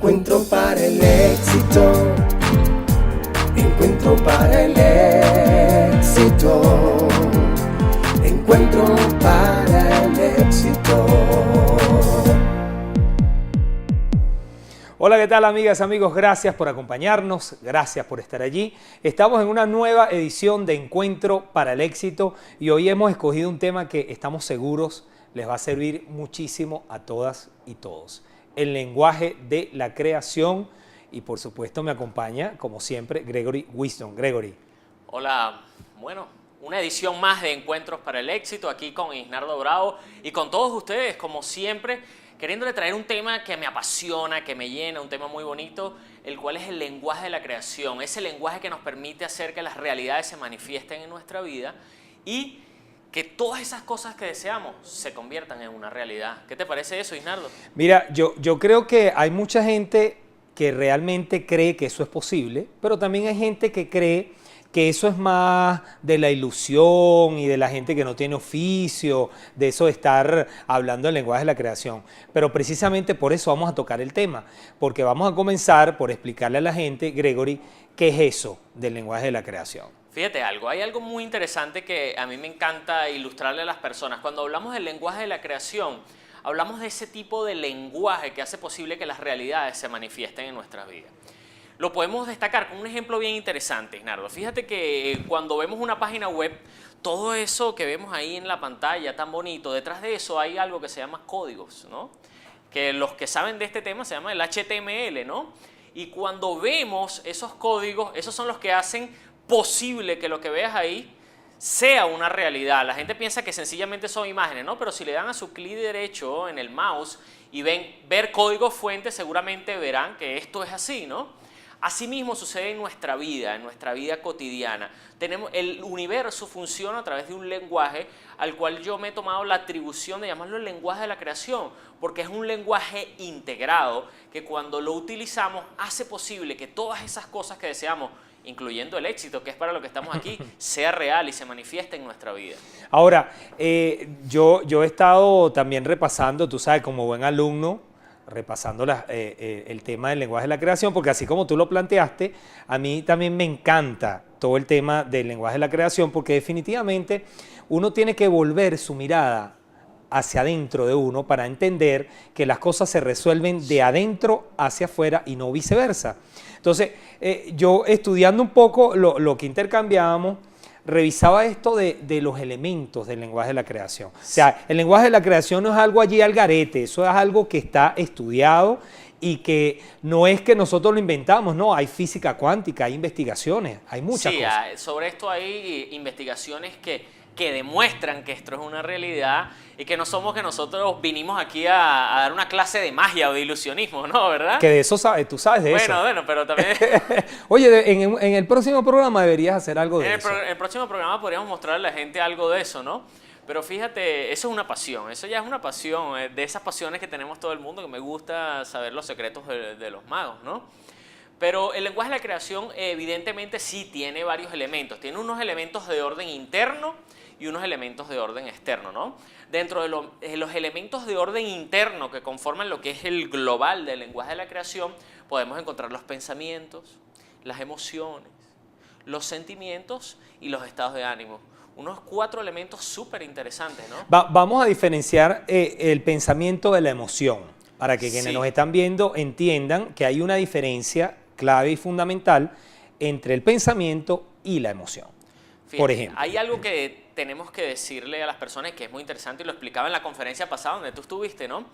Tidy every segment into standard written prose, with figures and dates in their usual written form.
Encuentro para el éxito. Encuentro para el éxito. Encuentro para el éxito. Hola, ¿qué tal, amigas, amigos? Gracias por acompañarnos, gracias por estar allí. Estamos en una nueva edición de Encuentro para el Éxito y hoy hemos escogido un tema que estamos seguros les va a servir muchísimo a todas y todos. El lenguaje de la creación, y por supuesto me acompaña, como siempre, Gregory Wisdom. Gregory. Hola, bueno, una edición más de Encuentros para el Éxito aquí con Isnardo Bravo y con todos ustedes, como siempre, queriéndole traer un tema que me apasiona, que me llena, un tema muy bonito, el cual es el lenguaje de la creación, ese lenguaje que nos permite hacer que las realidades se manifiesten en nuestra vida y que todas esas cosas que deseamos se conviertan en una realidad. ¿Qué te parece eso, Isnardo? Mira, yo creo que hay mucha gente que realmente cree que eso es posible, pero también hay gente que cree que eso es más de la ilusión y de la gente que no tiene oficio, de eso de estar hablando del lenguaje de la creación. Pero precisamente por eso vamos a tocar el tema, porque vamos a comenzar por explicarle a la gente, Gregory, qué es eso del lenguaje de la creación. Fíjate algo, hay algo muy interesante que a mí me encanta ilustrarle a las personas. Cuando hablamos del lenguaje de la creación, hablamos de ese tipo de lenguaje que hace posible que las realidades se manifiesten en nuestras vidas. Lo podemos destacar con un ejemplo bien interesante, Isnardo. Fíjate que cuando vemos una página web, todo eso que vemos ahí en la pantalla tan bonito, detrás de eso hay algo que se llama códigos, ¿no? Que los que saben de este tema se llama el HTML, ¿no? Y cuando vemos esos códigos, esos son los que hacen posible que lo que veas ahí sea una realidad. La gente piensa que sencillamente son imágenes, ¿no? Pero si le dan a su clic derecho en el mouse y ven ver código fuente, seguramente verán que esto es así, ¿no? Asimismo sucede en nuestra vida cotidiana. El universo funciona a través de un lenguaje al cual yo me he tomado la atribución de llamarlo el lenguaje de la creación, porque es un lenguaje integrado que cuando lo utilizamos hace posible que todas esas cosas que deseamos, incluyendo el éxito, que es para lo que estamos aquí, sea real y se manifieste en nuestra vida. Ahora, yo he estado también repasando, tú sabes, como buen alumno, repasando el tema del lenguaje de la creación, porque así como tú lo planteaste, a mí también me encanta todo el tema del lenguaje de la creación, porque definitivamente uno tiene que volver su mirada hacia adentro de uno para entender que las cosas se resuelven de adentro hacia afuera y no viceversa. Entonces, yo estudiando un poco lo que intercambiábamos, revisaba esto de los elementos del lenguaje de la creación. O sea, el lenguaje de la creación no es algo allí al garete, eso es algo que está estudiado y que no es que nosotros lo inventamos, no, hay física cuántica, hay investigaciones, hay muchas cosas. Sí, sobre esto hay investigaciones que demuestran que esto es una realidad y que no somos que nosotros vinimos aquí a dar una clase de magia o de ilusionismo, ¿no? ¿Verdad? Que de eso sabes, tú sabes de eso. Bueno, pero también... Oye, en el próximo programa deberías hacer algo de eso. En el próximo programa podríamos mostrarle a la gente algo de eso, ¿no? Pero fíjate, eso es una pasión, eso ya es una pasión, de esas pasiones que tenemos todo el mundo, que me gusta saber los secretos de los magos, ¿no? Pero el lenguaje de la creación evidentemente sí tiene varios elementos, tiene unos elementos de orden interno y unos elementos de orden externo, ¿no? Dentro de los elementos de orden interno que conforman lo que es el global del lenguaje de la creación, podemos encontrar los pensamientos, las emociones, los sentimientos y los estados de ánimo. Unos 4 elementos súper interesantes, ¿no? Vamos a diferenciar el pensamiento de la emoción, para que quienes nos están viendo entiendan que hay una diferencia clave y fundamental entre el pensamiento y la emoción. Fíjate, por ejemplo, hay algo que tenemos que decirle a las personas que es muy interesante y lo explicaba en la conferencia pasada donde tú estuviste, ¿no?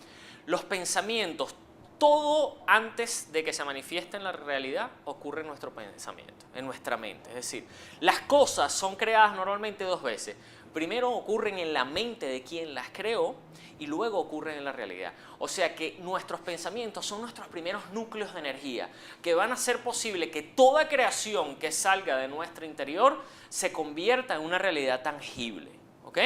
Los pensamientos, todo antes de que se manifieste en la realidad ocurre en nuestro pensamiento, en nuestra mente. Es decir, las cosas son creadas normalmente 2 veces. Primero ocurren en la mente de quien las creó y luego ocurren en la realidad. O sea que nuestros pensamientos son nuestros primeros núcleos de energía que van a hacer posible que toda creación que salga de nuestro interior se convierta en una realidad tangible. ¿Ok?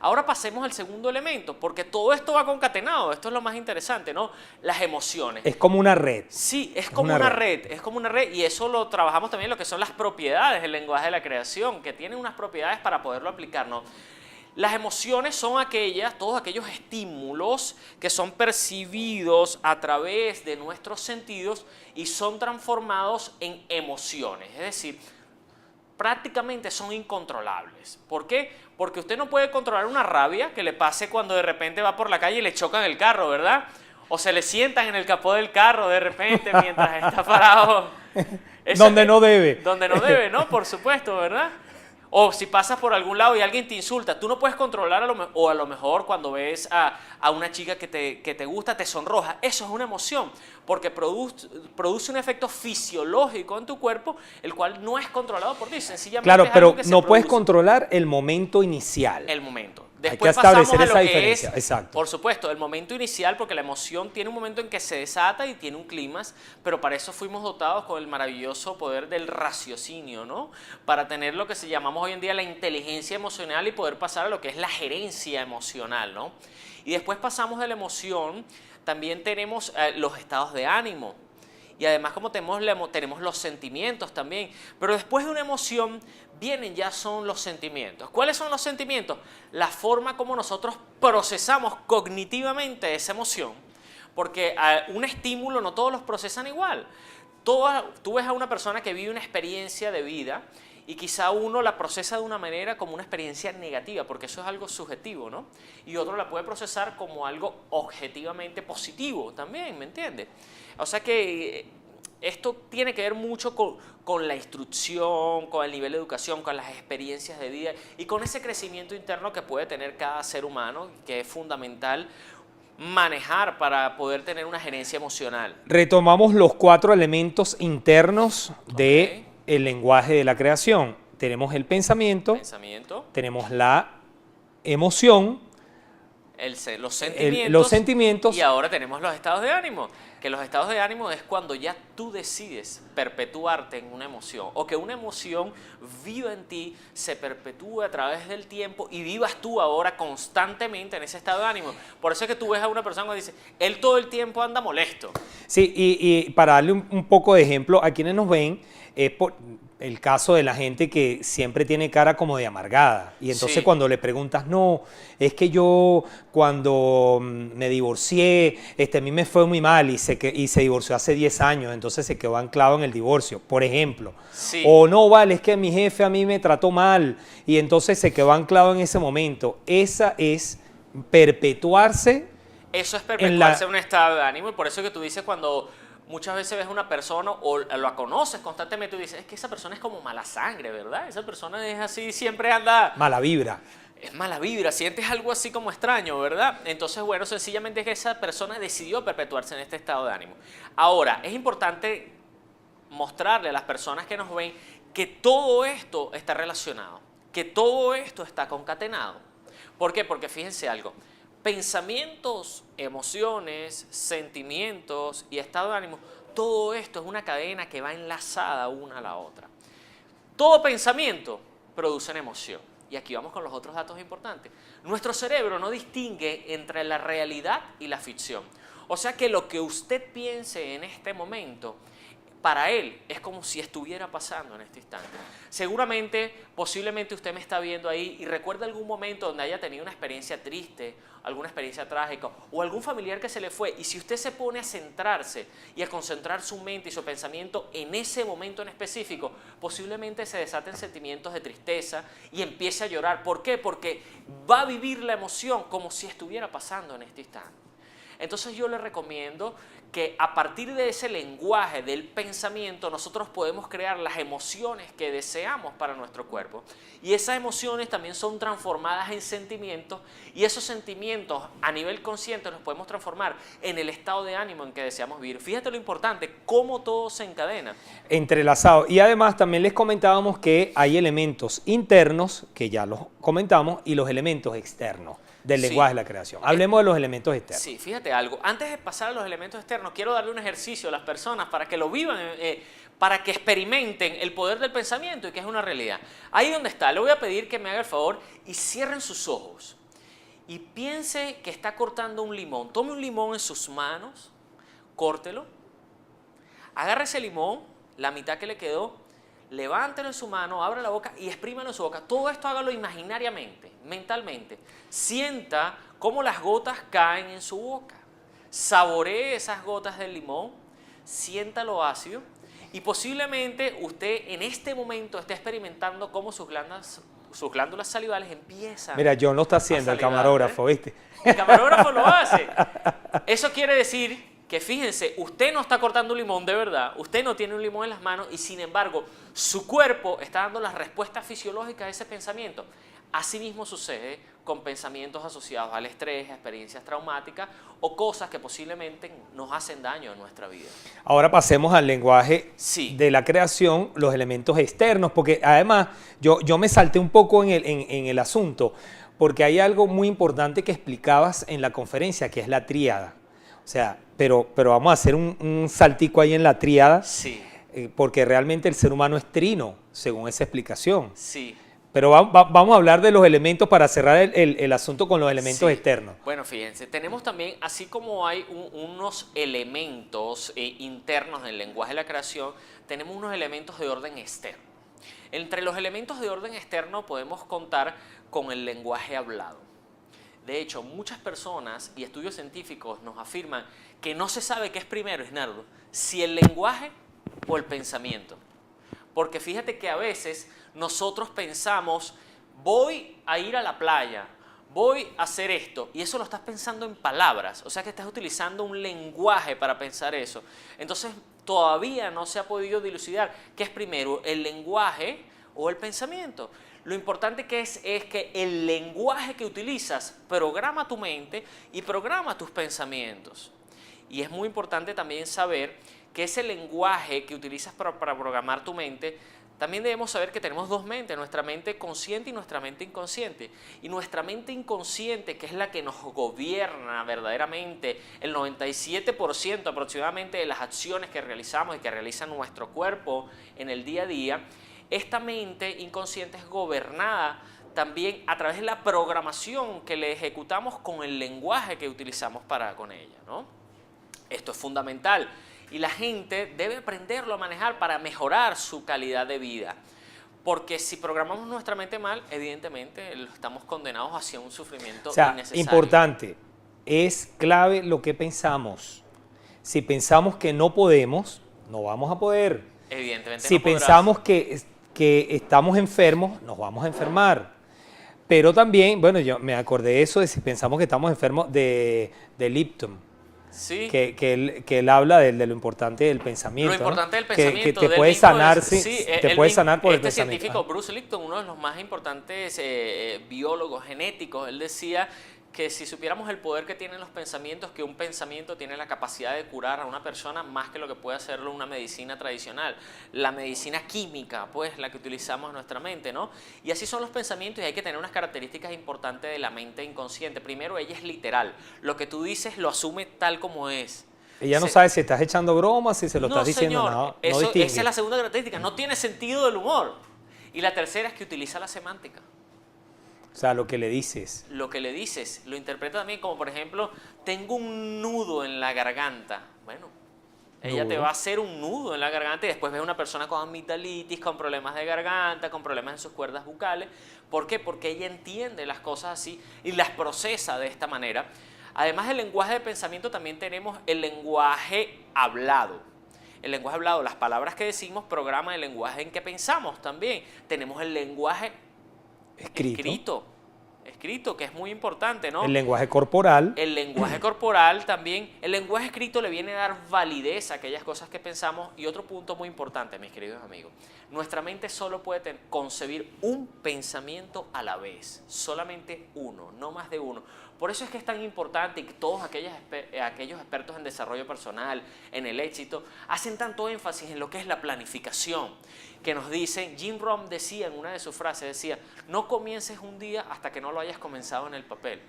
Ahora pasemos al segundo elemento, porque todo esto va concatenado, esto es lo más interesante, ¿no? Las emociones. Es como una red. Sí, es como una red, es como una red, y eso lo trabajamos también en lo que son las propiedades del lenguaje de la creación, que tienen unas propiedades para poderlo aplicar, ¿no? Las emociones son todos aquellos estímulos que son percibidos a través de nuestros sentidos y son transformados en emociones. Es decir, prácticamente son incontrolables. ¿Por qué? Porque usted no puede controlar una rabia que le pase cuando de repente va por la calle y le chocan el carro, ¿verdad? O se le sientan en el capó del carro de repente mientras está parado. Donde no debe. Donde no debe, ¿no? Por supuesto, ¿verdad? O si pasas por algún lado y alguien te insulta, tú no puedes controlar o a lo mejor cuando ves a una chica que te gusta, te sonroja. Eso es una emoción, porque produce un efecto fisiológico en tu cuerpo, el cual no es controlado por ti. Sencillamente Claro, es algo pero que se no puedes produce. controlar el momento inicial. El momento. Hay Después que establecer pasamos a esa lo que diferencia, es, exacto. por supuesto, el momento inicial, porque la emoción tiene un momento en que se desata y tiene un clímax, pero para eso fuimos dotados con el maravilloso poder del raciocinio, ¿no? Para tener lo que se llamamos hoy en día la inteligencia emocional y poder pasar a lo que es la gerencia emocional, ¿no? Y después pasamos de la emoción, también tenemos los estados de ánimo. Y además como tenemos los sentimientos también. Pero después de una emoción son los sentimientos. ¿Cuáles son los sentimientos? La forma como nosotros procesamos cognitivamente esa emoción. Porque un estímulo no todos los procesan igual. Tú ves a una persona que vive una experiencia de vida y quizá uno la procesa de una manera como una experiencia negativa, porque eso es algo subjetivo, ¿no? Y otro la puede procesar como algo objetivamente positivo también, ¿me entiendes? O sea que esto tiene que ver mucho con la instrucción, con el nivel de educación, con las experiencias de vida y con ese crecimiento interno que puede tener cada ser humano, que es fundamental manejar para poder tener una gerencia emocional. Retomamos los 4 elementos internos del lenguaje de la creación. Tenemos el pensamiento, tenemos la emoción, los sentimientos y ahora tenemos los estados de ánimo, que los estados de ánimo es cuando ya tú decides perpetuarte en una emoción o que una emoción viva en ti, se perpetúe a través del tiempo y vivas tú ahora constantemente en ese estado de ánimo. Por eso es que tú ves a una persona que dice, él todo el tiempo anda molesto. Sí, y para darle un poco de ejemplo a quienes nos ven, es por el caso de la gente que siempre tiene cara como de amargada. Y entonces cuando le preguntas, no, es que yo cuando me divorcié, a mí me fue muy mal y se divorció hace 10 años, entonces se quedó anclado en el divorcio, por ejemplo. Sí. O no, vale, es que mi jefe a mí me trató mal y entonces se quedó anclado en ese momento. Esa es perpetuarse. Eso es perpetuarse en un estado de ánimo y por eso que tú dices cuando muchas veces ves a una persona o la conoces constantemente y dices, es que esa persona es como mala sangre, ¿verdad? Esa persona es así, siempre anda... Mala vibra. Es mala vibra, sientes algo así como extraño, ¿verdad? Entonces, bueno, sencillamente es que esa persona decidió perpetuarse en este estado de ánimo. Ahora, es importante mostrarle a las personas que nos ven que todo esto está relacionado, que todo esto está concatenado. ¿Por qué? Porque fíjense algo. Pensamientos, emociones, sentimientos y estado de ánimo, todo esto es una cadena que va enlazada una a la otra. Todo pensamiento produce una emoción. Y aquí vamos con los otros datos importantes. Nuestro cerebro no distingue entre la realidad y la ficción. O sea que lo que usted piense en este momento, para él es como si estuviera pasando en este instante. Seguramente, posiblemente usted me está viendo ahí y recuerda algún momento donde haya tenido una experiencia triste, alguna experiencia trágica o algún familiar que se le fue. Y si usted se pone a centrarse y a concentrar su mente y su pensamiento en ese momento en específico, posiblemente se desaten sentimientos de tristeza y empiece a llorar. ¿Por qué? Porque va a vivir la emoción como si estuviera pasando en este instante. Entonces yo le recomiendo que a partir de ese lenguaje del pensamiento nosotros podemos crear las emociones que deseamos para nuestro cuerpo. Y esas emociones también son transformadas en sentimientos y esos sentimientos a nivel consciente los podemos transformar en el estado de ánimo en que deseamos vivir. Fíjate lo importante, cómo todo se encadena. Entrelazado. Y además también les comentábamos que hay elementos internos, que ya los comentamos, y los elementos externos del lenguaje de la creación. Hablemos de los elementos externos. Sí, fíjate algo. Antes de pasar a los elementos externos, quiero darle un ejercicio a las personas para que lo vivan, para que experimenten el poder del pensamiento y que es una realidad. Ahí donde está, le voy a pedir que me haga el favor y cierren sus ojos. Y piense que está cortando un limón. Tome un limón en sus manos, córtelo. Agarre ese limón, la mitad que le quedó, levántelo en su mano, abra la boca y exprímalo en su boca. Todo esto hágalo imaginariamente, mentalmente. Sienta cómo las gotas caen en su boca. Saboree esas gotas del limón, sienta lo ácido y posiblemente usted en este momento esté experimentando cómo sus glándulas salivales empiezan. Mira, John lo está haciendo, el camarógrafo, ¿viste? El camarógrafo lo hace. Eso quiere decir que, fíjense, usted no está cortando un limón de verdad, usted no tiene un limón en las manos y sin embargo su cuerpo está dando la respuesta fisiológica a ese pensamiento. Asimismo sucede con pensamientos asociados al estrés, a experiencias traumáticas o cosas que posiblemente nos hacen daño en nuestra vida. Ahora pasemos al lenguaje Sí. de la creación, los elementos externos, porque además yo me salté un poco en el asunto, porque hay algo muy importante que explicabas en la conferencia, que es la tríada. O sea, pero vamos a hacer un saltico ahí en la tríada, Sí, porque realmente el ser humano es trino, según esa explicación. sí. Pero vamos a hablar de los elementos para cerrar el asunto con los elementos Sí. externos. Bueno, fíjense, tenemos también, así como hay unos elementos internos del lenguaje de la creación, tenemos unos elementos de orden externo. Entre los elementos de orden externo podemos contar con el lenguaje hablado. De hecho, muchas personas y estudios científicos nos afirman que no se sabe qué es primero, Isnardo, si el lenguaje o el pensamiento. Porque fíjate que a veces nosotros pensamos, voy a ir a la playa, voy a hacer esto, y eso lo estás pensando en palabras, o sea que estás utilizando un lenguaje para pensar eso. Entonces todavía no se ha podido dilucidar qué es primero, el lenguaje o el pensamiento. Lo importante que es que el lenguaje que utilizas programa tu mente y programa tus pensamientos. Y es muy importante también saber que ese lenguaje que utilizas para programar tu mente, también debemos saber que tenemos dos mentes, nuestra mente consciente y nuestra mente inconsciente. Y nuestra mente inconsciente, que es la que nos gobierna verdaderamente, el 97% aproximadamente de las acciones que realizamos y que realiza nuestro cuerpo en el día a día, esta mente inconsciente es gobernada también a través de la programación que le ejecutamos con el lenguaje que utilizamos con ella, ¿no? Esto es fundamental. Y la gente debe aprenderlo a manejar para mejorar su calidad de vida. Porque si programamos nuestra mente mal, evidentemente estamos condenados hacia un sufrimiento innecesario. Importante, es clave lo que pensamos. Si pensamos que no podemos, no vamos a poder. Evidentemente Si no podrás. pensamos que estamos enfermos, nos vamos a enfermar. Pero también, bueno, yo me acordé de eso, de si pensamos que estamos enfermos de Lipton. Sí. Que él habla de lo importante del pensamiento. Lo importante del ¿no? pensamiento. Que te del puede vínculo sanar, sí, te puede sanar por el este pensamiento. científico Bruce Lipton, uno de los más importantes biólogos genéticos, él decía que si supiéramos el poder que tienen los pensamientos, que un pensamiento tiene la capacidad de curar a una persona más que lo que puede hacerlo una medicina tradicional, la medicina química, pues la que utilizamos en nuestra mente, ¿no? Y así son los pensamientos y hay que tener unas características importantes de la mente inconsciente. Primero, ella es literal, lo que tú dices lo asume tal como es. Ella no sabe si estás echando bromas, si se lo estás diciendo, señor, no esa es la segunda característica, no tiene sentido del humor. Y la tercera es que utiliza la semántica. O sea, lo que le dices. Lo que le dices, lo interpreta también como, por ejemplo, tengo un nudo en la garganta. Bueno, ella te va a hacer un nudo en la garganta y después ves a una persona con amigdalitis, con problemas de garganta, con problemas en sus cuerdas bucales. ¿Por qué? Porque ella entiende las cosas así y las procesa de esta manera. Además del lenguaje de pensamiento, también tenemos el lenguaje hablado. El lenguaje hablado, las palabras que decimos programan el lenguaje en que pensamos también. Tenemos el lenguaje escrito, que es muy importante, ¿no? El lenguaje corporal. El lenguaje corporal también. El lenguaje escrito le viene a dar validez a aquellas cosas que pensamos. Y otro punto muy importante, mis queridos amigos, nuestra mente solo puede concebir un pensamiento a la vez, solamente uno, no más de uno. Por eso es que es tan importante y que todos aquellos expertos en desarrollo personal, en el éxito, hacen tanto énfasis en lo que es la planificación, que nos dicen, Jim Rohn decía en una de sus frases, decía, no comiences un día hasta que no lo hayas comenzado en el papel.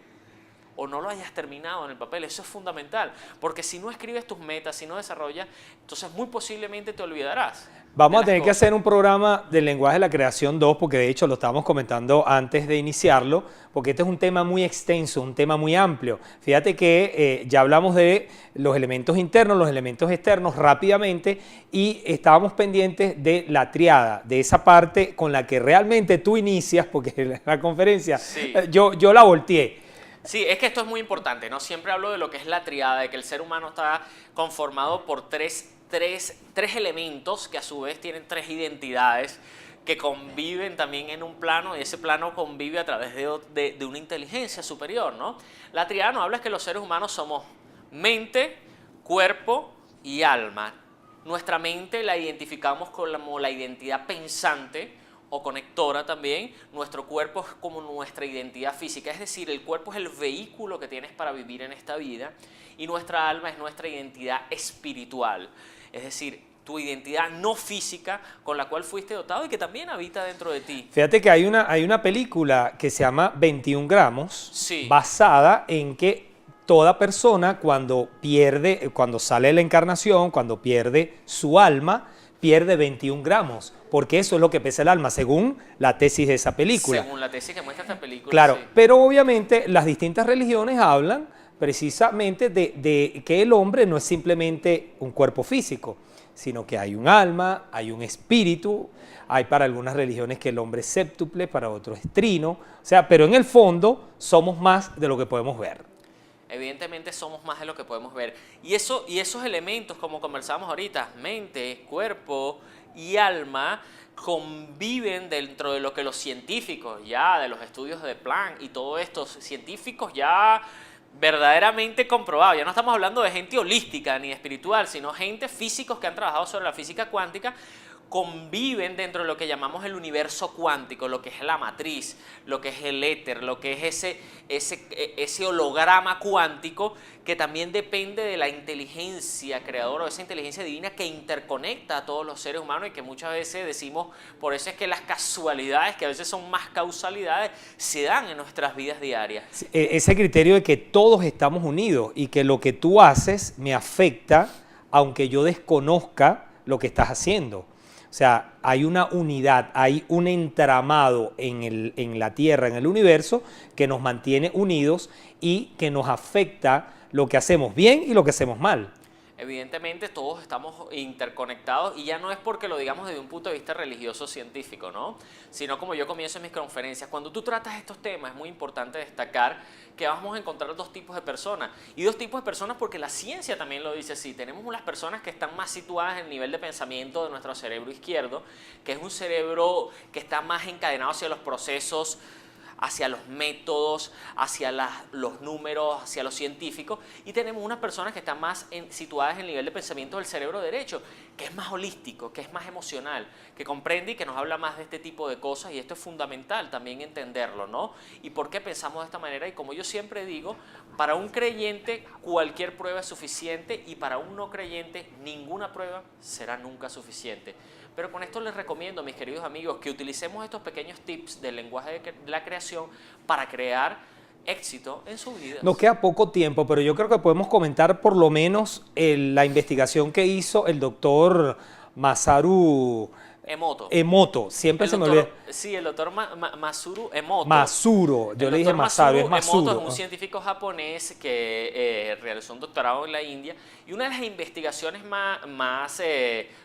o no lo hayas terminado en el papel. Eso es fundamental, porque si no escribes tus metas, si no desarrollas, entonces muy posiblemente te olvidarás. Vamos a tener que hacer un programa del lenguaje de la creación 2, porque de hecho lo estábamos comentando antes de iniciarlo, porque este es un tema muy extenso, un tema muy amplio. Fíjate que ya hablamos de los elementos internos, los elementos externos rápidamente, y estábamos pendientes de la triada, de esa parte con la que realmente tú inicias, porque la conferencia Sí. yo la volteé. Sí, es que esto es muy importante, ¿no? Siempre hablo de lo que es la triada, de que el ser humano está conformado por tres elementos que a su vez tienen tres identidades que conviven también en un plano, y ese plano convive a través de una inteligencia superior, ¿no? La triada nos habla es que los seres humanos somos mente, cuerpo y alma. Nuestra mente la identificamos como la identidad pensante o conectora también. Nuestro cuerpo es como nuestra identidad física, es decir, el cuerpo es el vehículo que tienes para vivir en esta vida, y nuestra alma es nuestra identidad espiritual, es decir, tu identidad no física con la cual fuiste dotado y que también habita dentro de ti. Fíjate que hay una película que se llama 21 gramos, Sí. basada en que toda persona cuando sale de la encarnación, cuando pierde su alma, pierde 21 gramos, porque eso es lo que pesa el alma, según la tesis de esa película. Según la tesis que muestra esta película. Claro, sí. pero obviamente las distintas religiones hablan precisamente de que el hombre no es simplemente un cuerpo físico, sino que hay un alma, hay un espíritu, hay para algunas religiones que el hombre es séptuple, para otros es trino, o sea, pero en el fondo somos más de lo que podemos ver. Evidentemente somos más de lo que podemos ver. Y esos elementos, como conversábamos ahorita, mente, cuerpo y alma, conviven dentro de lo que los científicos, ya de los estudios de Planck y todos estos científicos ya verdaderamente comprobados. Ya no estamos hablando de gente holística ni espiritual, sino gente físicos que han trabajado sobre la física cuántica, conviven dentro de lo que llamamos el universo cuántico, lo que es la matriz, lo que es el éter, lo que es ese holograma cuántico que también depende de la inteligencia creadora o esa inteligencia divina que interconecta a todos los seres humanos y que muchas veces decimos, por eso es que las casualidades, que a veces son más causalidades, se dan en nuestras vidas diarias. Ese criterio de que todos estamos unidos y que lo que tú haces me afecta aunque yo desconozca lo que estás haciendo. O sea, hay una unidad, hay un entramado en la Tierra, en el universo, que nos mantiene unidos y que nos afecta lo que hacemos bien y lo que hacemos mal. Evidentemente todos estamos interconectados y ya no es porque lo digamos desde un punto de vista religioso científico, ¿no? Sino como yo comienzo en mis conferencias, cuando tú tratas estos temas es muy importante destacar que vamos a encontrar dos tipos de personas. Y dos tipos de personas porque la ciencia también lo dice así. Tenemos unas personas que están más situadas en el nivel de pensamiento de nuestro cerebro izquierdo, que es un cerebro que está más encadenado hacia los procesos, hacia los métodos, hacia los números, hacia los científicos, y tenemos unas personas que están más situadas en el nivel de pensamiento del cerebro derecho, que es más holístico, que es más emocional, que comprende y que nos habla más de este tipo de cosas, y esto es fundamental también entenderlo, ¿no? Y por qué pensamos de esta manera, y como yo siempre digo, para un creyente cualquier prueba es suficiente, y para un no creyente ninguna prueba será nunca suficiente. Pero con esto les recomiendo, mis queridos amigos, que utilicemos estos pequeños tips del lenguaje de la creación para crear éxito en su vida. Nos queda poco tiempo, pero yo creo que podemos comentar por lo menos la investigación que hizo el doctor Masaru Emoto. Siempre se me olvida. Sí, el doctor Masaru Emoto. Masuro, yo le dije Masaru, es Masuro. Emoto es un científico japonés que realizó un doctorado en la India, y una de las investigaciones más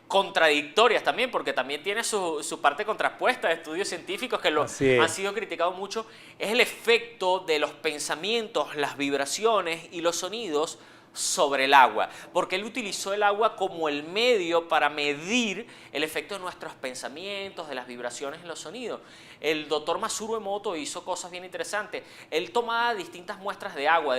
contradictorias también, porque también tiene su parte contrapuesta de estudios científicos que han sido criticados mucho, es el efecto de los pensamientos, las vibraciones y los sonidos sobre el agua, porque él utilizó el agua como el medio para medir el efecto de nuestros pensamientos, de las vibraciones en los sonidos. El doctor Masaru Emoto hizo cosas bien interesantes. Él tomaba distintas muestras de agua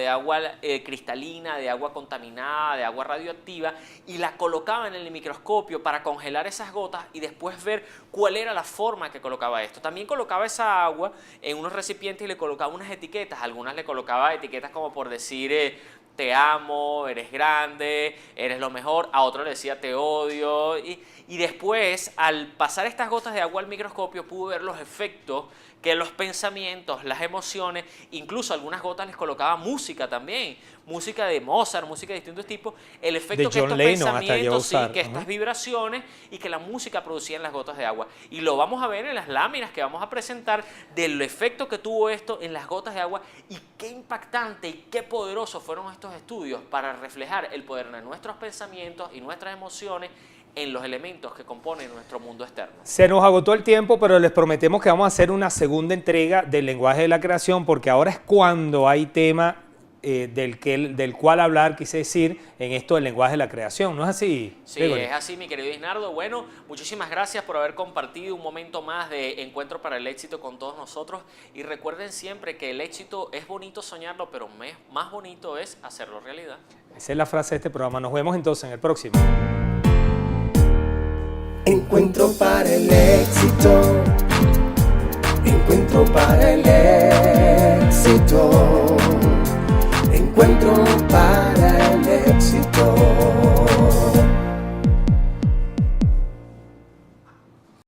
cristalina, de agua contaminada, de agua radioactiva, y la colocaba en el microscopio para congelar esas gotas y después ver cuál era la forma que colocaba esto. También colocaba esa agua en unos recipientes y le colocaba unas etiquetas. Algunas le colocaba etiquetas como por decir te amo, amo, eres grande, eres lo mejor. A otro le decía te odio. Y después, al pasar estas gotas de agua al microscopio, pude ver los efectos que los pensamientos, las emociones, incluso algunas gotas les colocaba música también, música de Mozart, música de distintos tipos, el efecto que estos pensamientos, sí, que estas vibraciones y que la música producía en las gotas de agua. Y lo vamos a ver en las láminas que vamos a presentar del efecto que tuvo esto en las gotas de agua y qué impactante y qué poderosos fueron estos estudios para reflejar el poder de nuestros pensamientos y nuestras emociones en los elementos que componen nuestro mundo externo. Se nos agotó el tiempo, pero les prometemos que vamos a hacer una segunda entrega del lenguaje de la creación, porque ahora es cuando hay tema del cual hablar, quise decir, en esto del lenguaje de la creación. ¿No es así? Sí, es así, mi querido Isnardo. Bueno, muchísimas gracias por haber compartido un momento más de Encuentro para el Éxito con todos nosotros. Y recuerden siempre que el éxito es bonito soñarlo, pero más bonito es hacerlo realidad. Esa es la frase de este programa. Nos vemos entonces en el próximo. Encuentro para el éxito. Encuentro para el éxito. Encuentro para el éxito.